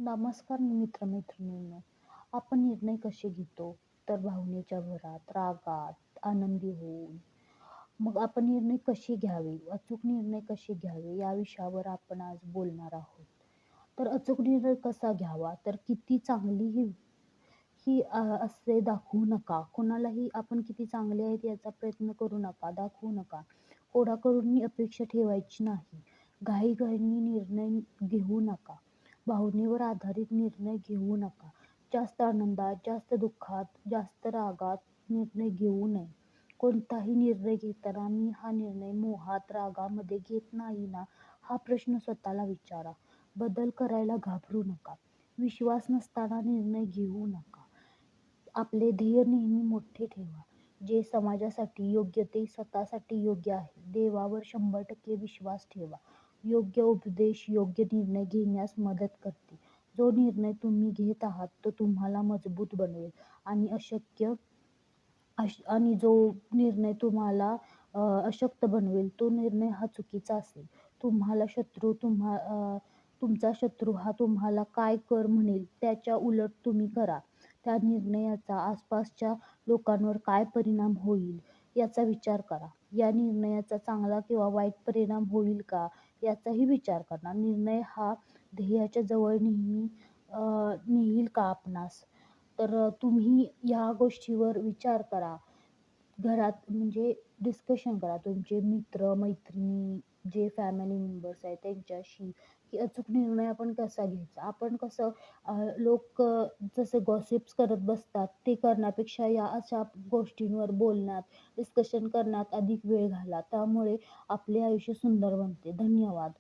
नमस्कार मित्र-मैत्रिणींनो. आपण निर्णय कसे घेतो? तर भावनेच्या भरात, रागात, आनंदी होऊन. मग आपण निर्णय कसे घ्यावे? अचूक निर्णय कसे घ्यावे? या विषयावर आपण आज बोलणार आहोत. तर अचूक निर्णय कसा घ्यावा? तर किती चांगली ही ही असे दाखवू नका. कोणालाही आपण किती चांगले आहेत याचा प्रयत्न करू नका, दाखवू नका. कोणाकडूनही अपेक्षा ठेवायची नाही. घाईघाईने निर्णय घेऊ नका. भावनेवर आधारित निर्णय घेऊ नका. जास्त आनंदात, जास्त दुःखात, जास्त रागात निर्णय घेऊ नये. कोणताही निर्णय घेताना मी हा निर्णय मोहात, रागामध्ये घेत नाही ना, हा प्रश्न स्वतःला विचारा. बदल करायला घाबरू नका. विश्वास नसताना निर्णय घेऊ नका. आपले ध्येय नेहमी मोठे ठेवा. जे समाजासाठी योग्य ते स्वतःसाठी योग्य आहे. देवावर 100% विश्वास ठेवा. योग्य उपदेश योग्य निर्णय घेण्यास मदत करते. जो निर्णय तुम्ही घेत आहात तो तुम्हाला मजबूत बनवेल आणि आणि जो निर्णय तुम्हाला अशक्त बनवेल तो निर्णय हा चुकीचा असेल. तुमचा शत्रू हा तुम्हाला काय कर म्हणेल त्याच्या उलट तुम्ही करा. त्या निर्णयाचा आसपासच्या लोकांवर काय परिणाम होईल याचा विचार करा. या निर्णयाचा चांगला किंवा वाईट परिणाम होईल का याचाही विचार करा. निर्णय हा ध्येयाच्या जवळ नेईल का आपणास? तर तुम्ही ह्या गोष्टीवर विचार करा. घरात म्हणजे डिस्कशन करा तुमचे मित्र-मैत्रिणी, जे फॅमिली मेंबर्स आहेत त्यांच्याशी, की अचूक निर्णय आपण कसा घ्यायचा. आपण कसं लोक जसे गॉसिप्स करत बसतात ते करण्यापेक्षा या अशा गोष्टींवर बोलण्यात, डिस्कशन करण्यात अधिक वेळ घाला. त्यामुळे आपले आयुष्य सुंदर बनते. धन्यवाद.